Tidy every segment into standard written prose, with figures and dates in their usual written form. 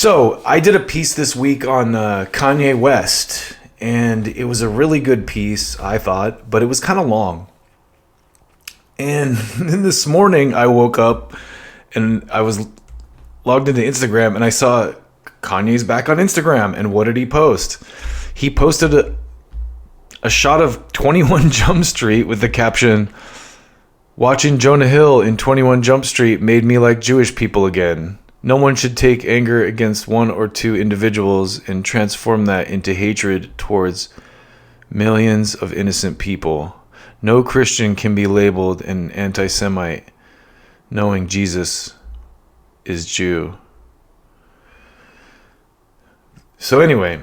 So I did a piece this week on Kanye West, and it was a really good piece, I thought, but it was kind of long. And then this morning I woke up and I was logged into Instagram and I saw Kanye's back on Instagram. And what did he post? He posted a shot of 21 Jump Street with the caption, "Watching Jonah Hill in 21 Jump Street made me like Jewish people again. No one should take anger against one or two individuals and transform that into hatred towards millions of innocent people. No Christian can be labeled an anti-Semite knowing Jesus is Jew." So anyway,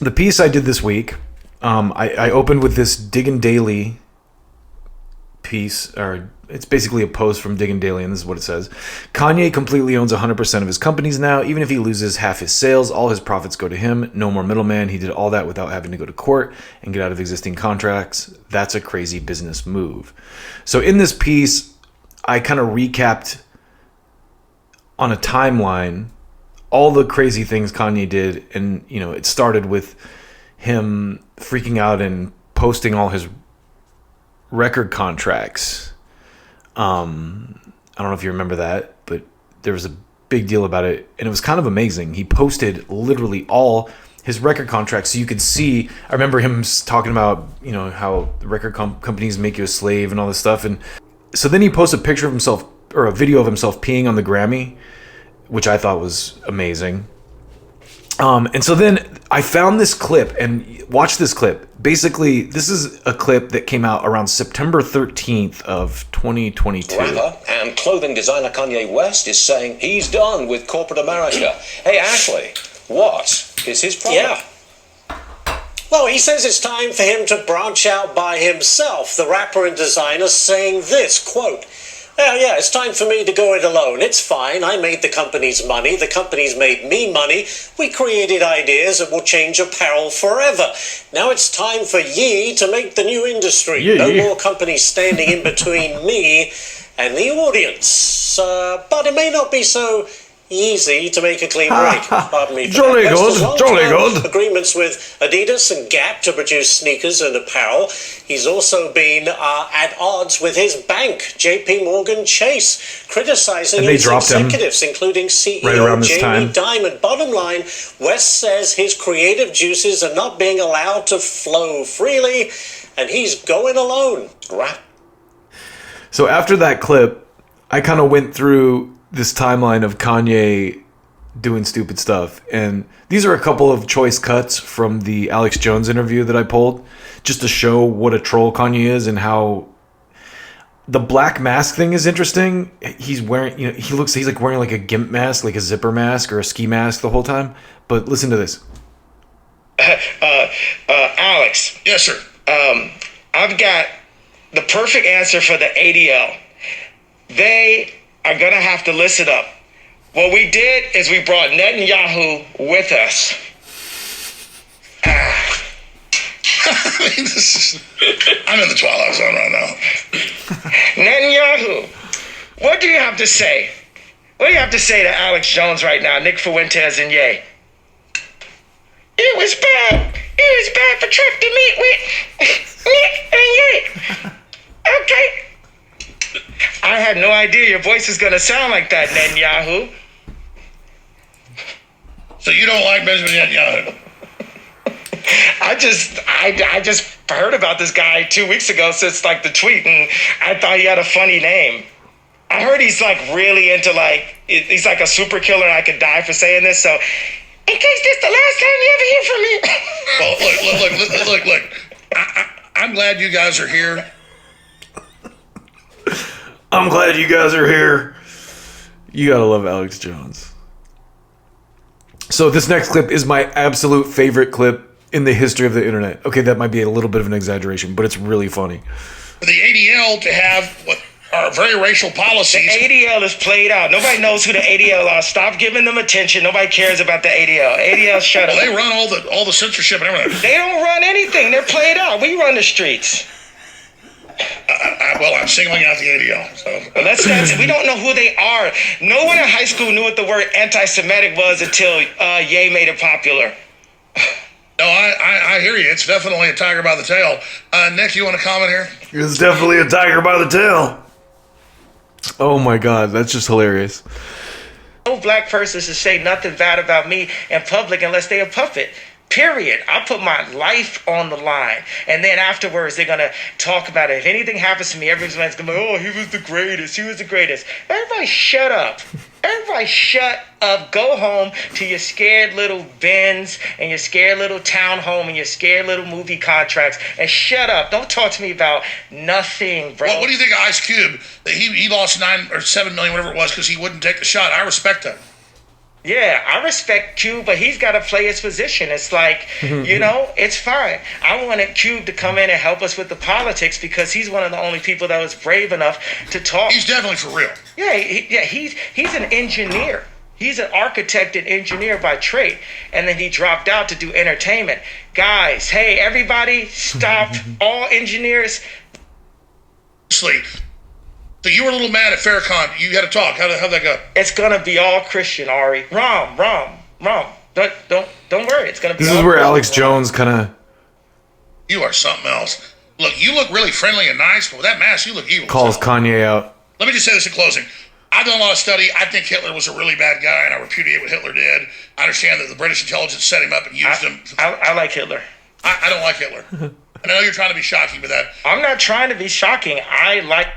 the piece I did this week, I opened with this Diggin' Daily piece, or it's basically a post from Diggin' Daily, and this is what it says. "Kanye completely owns 100% of his companies now. Even if he loses half his sales, all his profits go to him. No more middleman. He did all that without having to go to court and get out of existing contracts. That's a crazy business move." So in this piece, I kind of recapped on a timeline all the crazy things Kanye did, and it started with him freaking out and posting all his record contracts. I don't know if you remember that, but there was a big deal about it, and it was kind of amazing. He posted literally all his record contracts, so you could see. I remember him talking about how the record companies make you a slave and all this stuff, and so then he posted a picture of himself, or a video of himself peeing on the Grammy, which I thought was amazing. And so then I found this clip, and watch this clip. Basically, this is a clip that came out around September 13th of 2022. Rapper and clothing designer Kanye West is saying he's done with corporate America. Hey, Ashley, what is his problem? Yeah. Well, he says it's time for him to branch out by himself. The rapper and designer saying this, quote, yeah, it's time for me to go it alone. It's fine. I made the company's money. The company's made me money. We created ideas that will change apparel forever. Now it's time for ye to make the new industry. Yeah. No more companies standing in between me and the audience. But it may not be so easy to make a clean break. Pardon me. Jolly good. Agreements with Adidas and Gap to produce sneakers and apparel. He's also been at odds with his bank, JP Morgan Chase, criticizing his executives, including CEO Jamie Dimon. Bottom line, West says his creative juices are not being allowed to flow freely, and he's going alone. So after that clip, I kind of went through this timeline of Kanye doing stupid stuff, and these are a couple of choice cuts from the Alex Jones interview that I pulled, just to show what a troll Kanye is and how the black mask thing is interesting. He's wearing, he's like wearing like a gimp mask, like a zipper mask or a ski mask the whole time. But listen to this. Alex. Yes, sir. I've got the perfect answer for the ADL. They are going to have to listen up. What we did is we brought Netanyahu with us. I'm in the twilight zone right now. Netanyahu, what do you have to say? What do you have to say to Alex Jones right now, Nick Fuentes and Ye? It was bad. It was bad for Trump to meet with Nick and Ye. Okay. I had no idea your voice is going to sound like that, Netanyahu. So you don't like Benjamin Netanyahu? I just heard about this guy 2 weeks ago since like the tweet, and I thought he had a funny name. I heard he's like really into he's like a super killer, and I could die for saying this. So, in case this the last time you ever hear from me. Well, look. I'm glad you guys are here. I'm glad you guys are here. You gotta love Alex Jones. So this next clip is my absolute favorite clip in the history of the internet. Okay, that might be a little bit of an exaggeration, but it's really funny. For the ADL to have what are very racial policies. The ADL is played out. Nobody knows who the ADL are. Stop giving them attention. Nobody cares about the ADL. ADL, shut up. They run all the censorship and everything. They don't run anything. They're played out. We run the streets. Well, I'm singling out the ADL. So We don't know who they are. No one in high school knew what the word anti-Semitic was until Ye made it popular. No, I hear you. It's definitely a tiger by the tail. Nick, you want to comment here? It's definitely a tiger by the tail. Oh my God, that's just hilarious. No black person should say nothing bad about me in public unless they're a puppet. Period. I put my life on the line. And then afterwards, they're going to talk about it. If anything happens to me, everyone's going to be, oh, he was the greatest. He was the greatest. Everybody shut up. Everybody shut up. Go home to your scared little Benz and your scared little townhome and your scared little movie contracts and shut up. Don't talk to me about nothing, bro. Well, what do you think of Ice Cube? That he lost 9 or 7 million, whatever it was, because he wouldn't take the shot. I respect that. Yeah, I respect Cube, but he's got to play his position. It's like, it's fine. I wanted Cube to come in and help us with the politics because he's one of the only people that was brave enough to talk. He's definitely for real. Yeah, he's an engineer. He's an architect and engineer by trade. And then he dropped out to do entertainment. Guys, hey, everybody, stop. All engineers. Sleep. So you were a little mad at Farrakhan. You had to talk. How'd that go? It's gonna be all Christian, Ari. Rom. Don't worry. It's gonna be. This is where Alex Jones kind of. You are something else. Look, you look really friendly and nice, but with that mask, you look evil. Calls Kanye out. Let me just say this in closing. I've done a lot of study. I think Hitler was a really bad guy, and I repudiate what Hitler did. I understand that the British intelligence set him up and used him. I like Hitler. I don't like Hitler. And I know you're trying to be shocking with that. I'm not trying to be shocking. I like.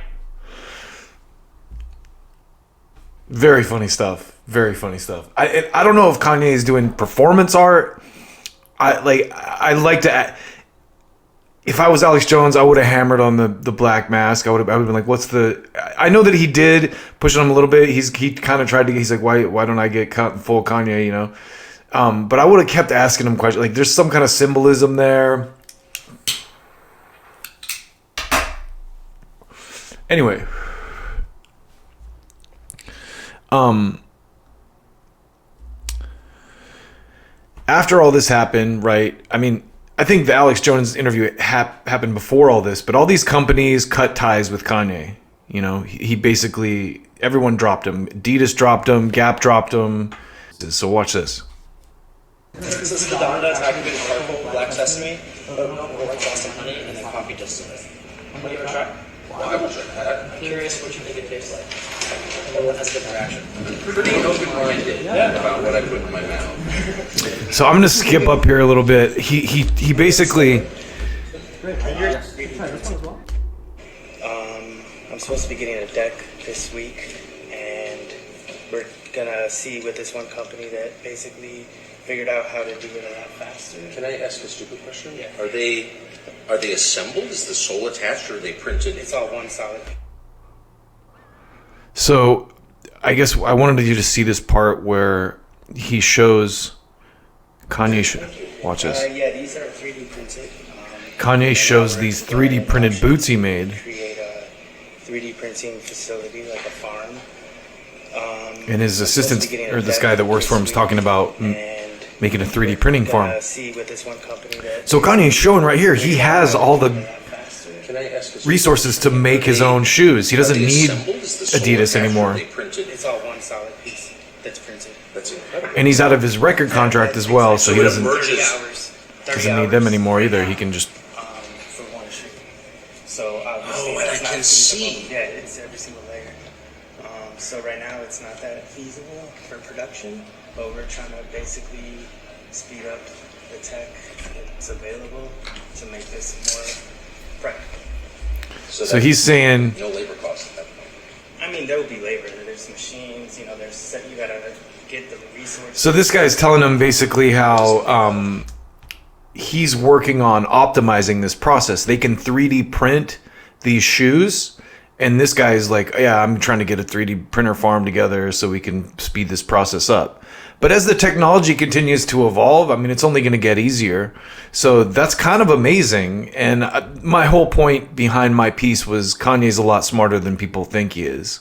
Very funny stuff. Very funny stuff. I don't know if Kanye is doing performance art. I like to. If I was Alex Jones, I would have hammered on the black mask. I would have been like, "What's the?" I know that he did push on him a little bit. He kind of tried to. He's like, "Why don't I get full Kanye?" You know. But I would have kept asking him questions. Like, there's some kind of symbolism there. Anyway. After all this happened, right? I mean, I think the Alex Jones interview happened before all this, but all these companies cut ties with Kanye. You know, he basically, everyone dropped him. Adidas dropped him, Gap dropped him. So watch this. This is the Donuts activated charcoal, black sesame, white sauce and honey, and then coffee distillate. Have you ever tried? Well, I will try that. I'm curious what you think it tastes like. Everyone has a different reaction. Pretty open-minded about what I put in my mouth. So I'm gonna skip up here a little bit. He basically. I'm supposed to be getting a deck this week, and we're gonna see with this one company that basically figured out how to do it a lot faster. Can I ask a stupid question? Yeah. Are they assembled? Is the sole attached, or are they printed? It's all one solid. So I guess I wanted you to see this part where he shows Kanye. Watch this. Yeah, these are 3D printed. Kanye shows these 3D printed boots he made. Create a 3D printing facility, like a farm. And his assistant, or this guy that works for him, is talking about making a 3D printing farm. See with this one company that So Kanye's showing right here, he has all the Can I ask a resources to make his own shoes. He doesn't need Adidas anymore. it's all one solid piece that's printed. That's incredible. And he's out of his record contract as well, so he doesn't 30 hours. 30 doesn't need hours, them anymore either. He can just. for one shoe. So obviously Oh, and that's I not can feasible. see. Yeah, it's every single layer. So right now it's not that feasible for production, but we're trying to basically speed up the tech that's available to make this more practical. So he's saying. No labor costs at that point. I mean, there will be labor. There's machines. You know, you gotta get the resources. So this guy's telling him basically how he's working on optimizing this process. They can 3D print these shoes. And this guy's like, yeah, I'm trying to get a 3D printer farm together so we can speed this process up. But as the technology continues to evolve, I mean, it's only going to get easier. So that's kind of amazing. And my whole point behind my piece was Kanye's a lot smarter than people think he is.